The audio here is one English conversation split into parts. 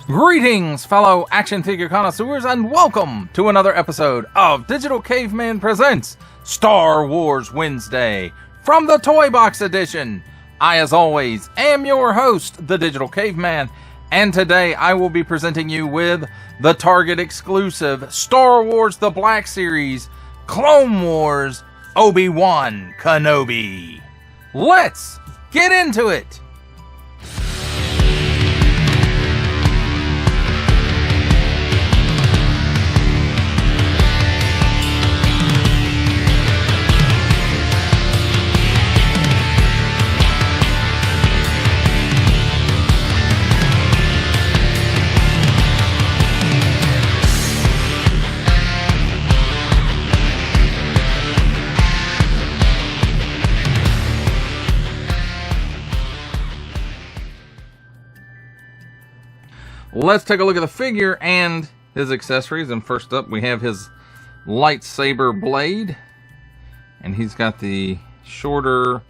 Greetings, fellow action figure connoisseurs, and welcome to another episode of Digital Caveman Presents Star Wars Wednesday from the Toy Box Edition. I, as always, am your host, the Digital Caveman, and today I will be presenting you with the Target exclusive Star Wars The Black Series Clone Wars Obi-Wan Kenobi. Let's get into it! Let's take a look at the figure and his accessories. And first up, we have his lightsaber blade. And he's got the shorter,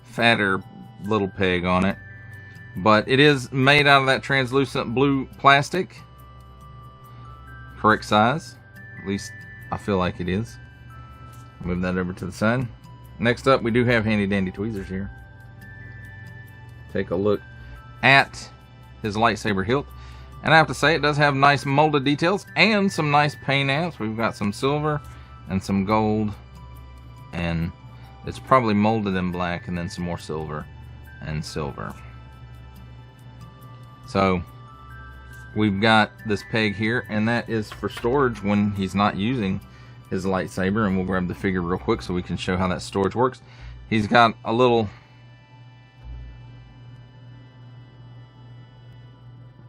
fatter little peg on it. But it is made out of that translucent blue plastic. Correct size. At least I feel like it is. Move that over to the side. Next up, we do have handy dandy tweezers here. Take a look at his lightsaber hilt, and I have to say it does have nice molded details and some nice paint apps. We've got some silver and some gold, and it's probably molded in black, and then some more silver and silver. So we've got this peg here, and that is for storage when he's not using his lightsaber. And we'll grab the figure real quick so we can show how that storage works. He's got a little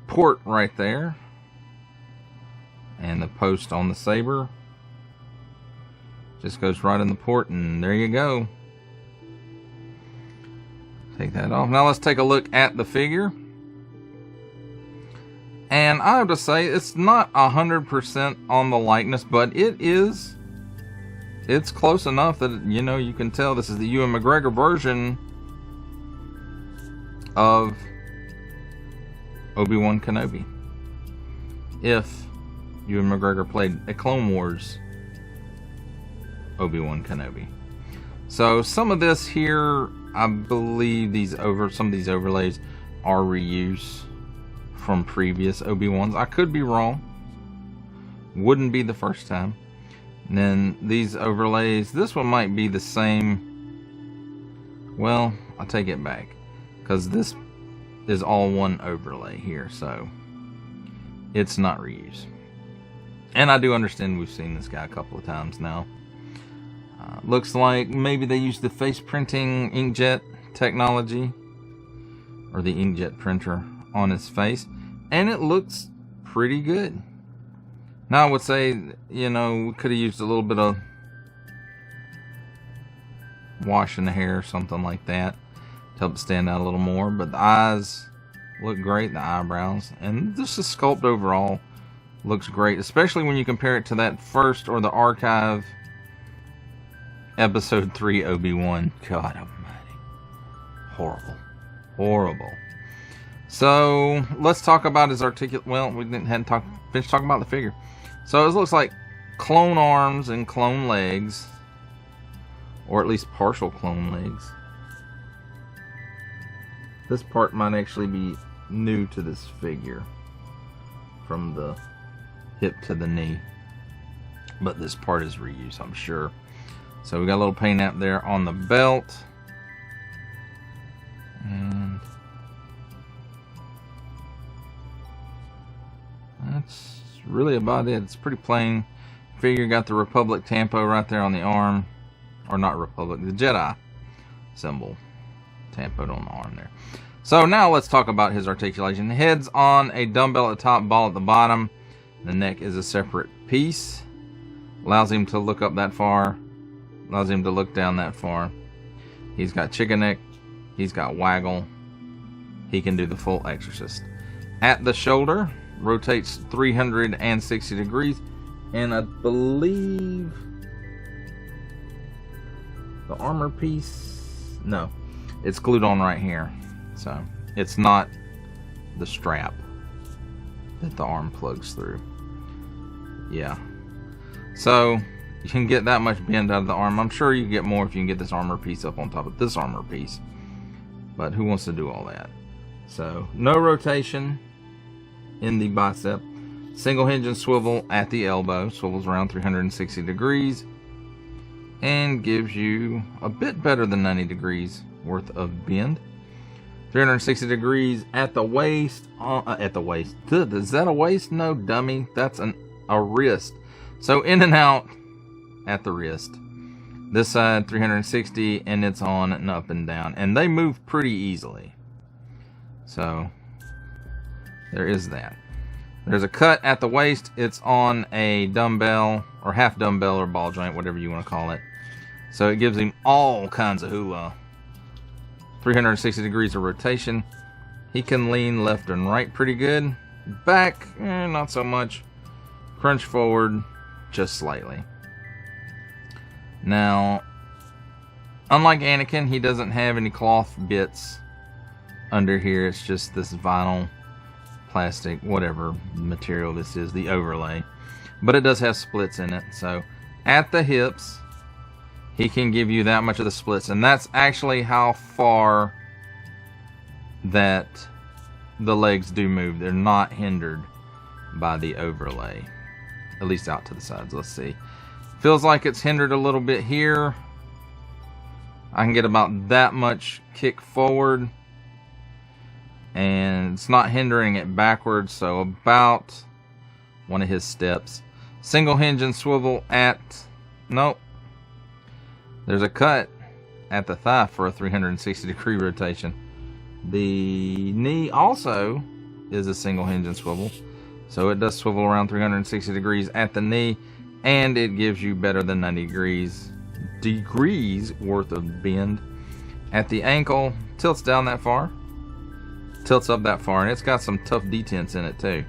port right there, and the post on the saber just goes right in the port, and there you go. Take that off. Now let's take a look at the figure, and I have to say it's not 100% on the likeness, but it's close enough that, you know, you can tell this is the Ewan McGregor version of Obi-Wan Kenobi, if Ewan McGregor played a Clone Wars Obi-Wan Kenobi. So some of this here, I believe some of these overlays are reuse from previous Obi-Wans. I could be wrong. Wouldn't be the first time. And then these overlays, this one might be the same. Well, I'll take it back, because this is all one overlay here, so it's not reuse. And I do understand we've seen this guy a couple of times now. Looks like maybe they used the face printing inkjet technology, or the inkjet printer on his face, and it looks pretty good. Now I would say, you know, we could have used a little bit of wash in the hair or something like that to help it stand out a little more, but the eyes look great, the eyebrows, and just the sculpt overall looks great, especially when you compare it to that first, or the archive episode 3 Obi-Wan. God almighty, horrible. So let's talk about his well, we hadn't finished talking about the figure. So it looks like clone arms and clone legs, or at least partial clone legs. This part might actually be new to this figure, from the hip to the knee, but this part is reuse, I'm sure. So we got a little paint app there on the belt, and that's really about it. It's pretty plain figure. Got the Republic Tampo right there on the arm, or not Republic, the Jedi symbol tampoed on the arm there. So now let's talk about his articulation. The head's on a dumbbell at the top, ball at the bottom. The neck is a separate piece. Allows him to look up that far. Allows him to look down that far. He's got chicken neck. He's got waggle. He can do the full Exorcist. At the shoulder, rotates 360 degrees. And I believe the armor piece, no, it's glued on right here. So it's not the strap that the arm plugs through. Yeah. So you can get that much bend out of the arm. I'm sure you get more if you can get this armor piece up on top of this armor piece. But who wants to do all that? So no rotation in the bicep. Single hinge and swivel at the elbow. Swivels around 360 degrees. And gives you a bit better than 90 degrees worth of bend. 360 degrees at the waist. At the waist. Is that a waist? No, dummy. That's a wrist. So in and out at the wrist. This side 360, and it's on and up and down. And they move pretty easily. So there is that. There's a cut at the waist. It's on a dumbbell or half dumbbell or ball joint, whatever you want to call it. So it gives him all kinds of hula. 360 degrees of rotation. He can lean left and right pretty good. Back, not so much. Crunch forward, just slightly. Now, unlike Anakin, he doesn't have any cloth bits under here. It's just this vinyl, plastic, whatever material this is, the overlay. But it does have splits in it. So at the hips, he can give you that much of the splits. And that's actually how far that the legs do move. They're not hindered by the overlay. At least out to the sides. Let's see. Feels like it's hindered a little bit here. I can get about that much kick forward. And it's not hindering it backwards. So about one of his steps. Single hinge and swivel at... Nope. There's a cut at the thigh for a 360 degree rotation. The knee also is a single hinge and swivel. So it does swivel around 360 degrees at the knee. And it gives you better than 90 degrees worth of bend. At the ankle, tilts down that far. Tilts up that far. And it's got some tough detents in it too.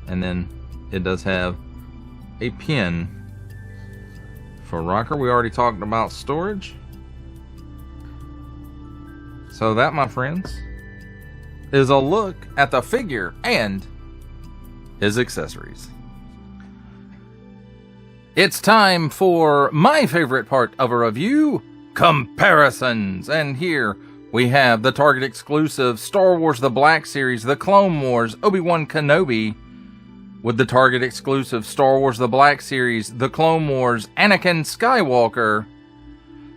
And then it does have a pin for rocker. We already talked about storage. So that, my friends, is a look at the figure and his accessories. It's time for my favorite part of a review, comparisons. And here we have the Target exclusive Star Wars The Black Series, The Clone Wars, Obi-Wan Kenobi, with the Target exclusive Star Wars The Black Series, The Clone Wars, Anakin Skywalker,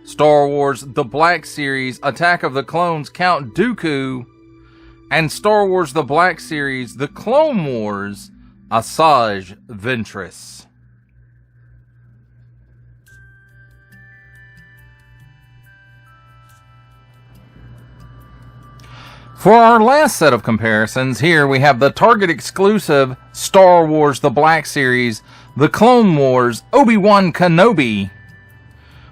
Star Wars The Black Series, Attack of the Clones, Count Dooku, and Star Wars The Black Series, The Clone Wars, Asajj Ventress. For our last set of comparisons, here we have the Target exclusive Star Wars The Black Series, The Clone Wars, Obi-Wan Kenobi,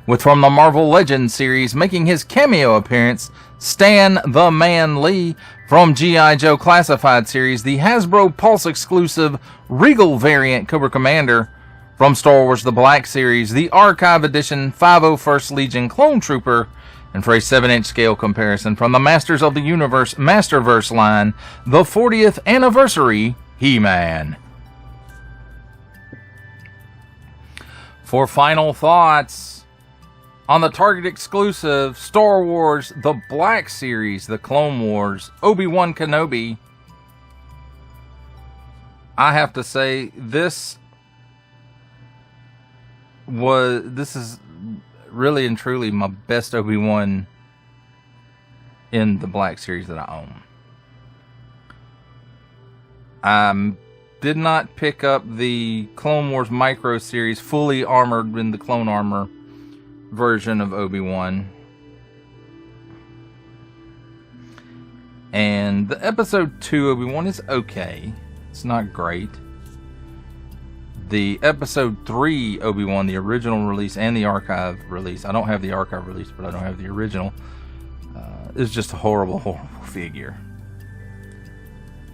with from the Marvel Legends series making his cameo appearance, Stan the Man Lee, from G.I. Joe Classified series, the Hasbro Pulse exclusive Regal variant Cobra Commander, from Star Wars The Black Series, the Archive Edition 501st Legion Clone Trooper, and for a 7-inch scale comparison from the Masters of the Universe Masterverse line, the 40th Anniversary He-Man. For final thoughts on the Target exclusive Star Wars The Black Series, The Clone Wars, Obi-Wan Kenobi, I have to say this is really and truly my best Obi-Wan in the Black Series that I own. Did not pick up the Clone Wars Micro Series fully armored in the clone armor version of Obi-Wan. And the Episode 2 Obi-Wan is okay. It's not great. The Episode 3 Obi-Wan, the original release and the archive release, I don't have the archive release, but I don't have the original, is just a horrible, horrible figure.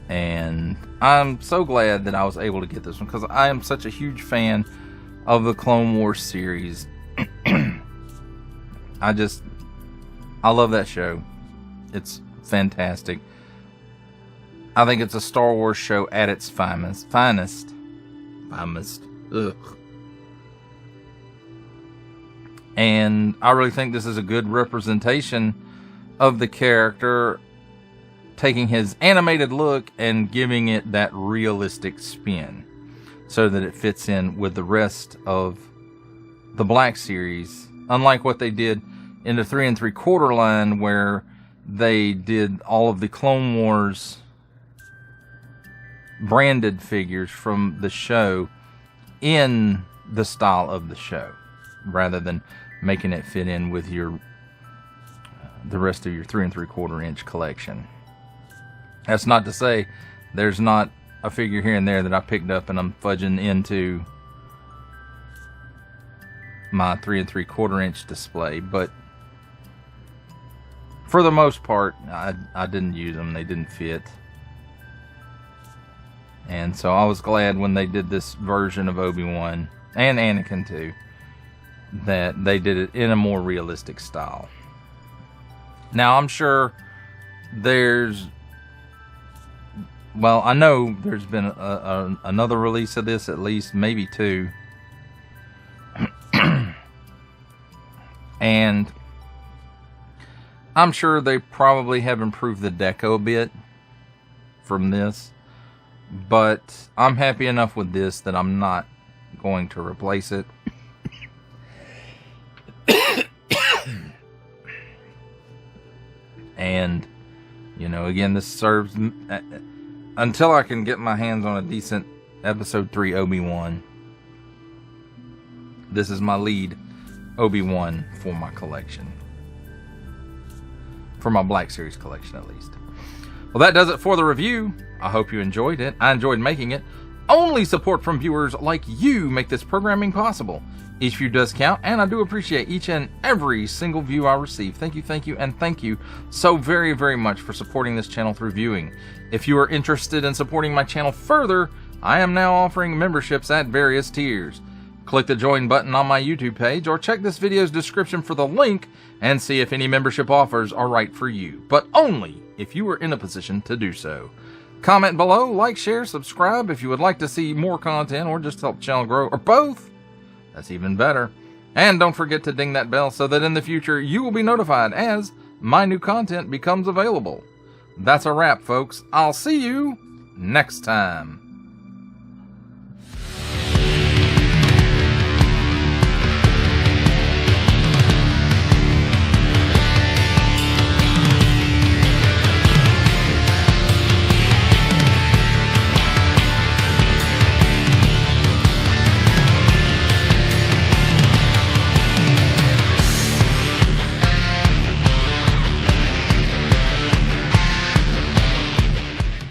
And I'm so glad that I was able to get this one, because I am such a huge fan of the Clone Wars series. I love that show. It's fantastic. I think it's a Star Wars show at its finest. Ugh. And I really think this is a good representation of the character, taking his animated look and giving it that realistic spin so that it fits in with the rest of the Black Series. Unlike what they did in the 3 3/4 line, where they did all of the Clone Wars branded figures from the show in the style of the show, rather than making it fit in with your the rest of your 3 3/4 inch collection. That's not to say there's not a figure here and there that I picked up and I'm fudging into my 3 3/4 inch display, but for the most part, I didn't use them. They didn't fit. And so I was glad when they did this version of Obi-Wan, and Anakin too, that they did it in a more realistic style. Now, I'm sure there's... Well, I know there's been another release of this, at least, maybe 2. And I'm sure they probably have improved the deco a bit from this. But I'm happy enough with this that I'm not going to replace it. And, you know, again, this serves... Until I can get my hands on a decent Episode 3 Obi-Wan, this is my lead Obi-Wan for my collection. For my Black Series collection, at least. Well, that does it for the review. I hope you enjoyed it. I enjoyed making it. Only support from viewers like you make this programming possible. Each view does count, and I do appreciate each and every single view I receive. Thank you, and thank you so very, very much for supporting this channel through viewing. If you are interested in supporting my channel further, I am now offering memberships at various tiers. Click the join button on my YouTube page, or check this video's description for the link and see if any membership offers are right for you, but only if you are in a position to do so. Comment below, like, share, subscribe if you would like to see more content or just help the channel grow, or both. That's even better. And don't forget to ding that bell so that in the future you will be notified as my new content becomes available. That's a wrap, folks. I'll see you next time.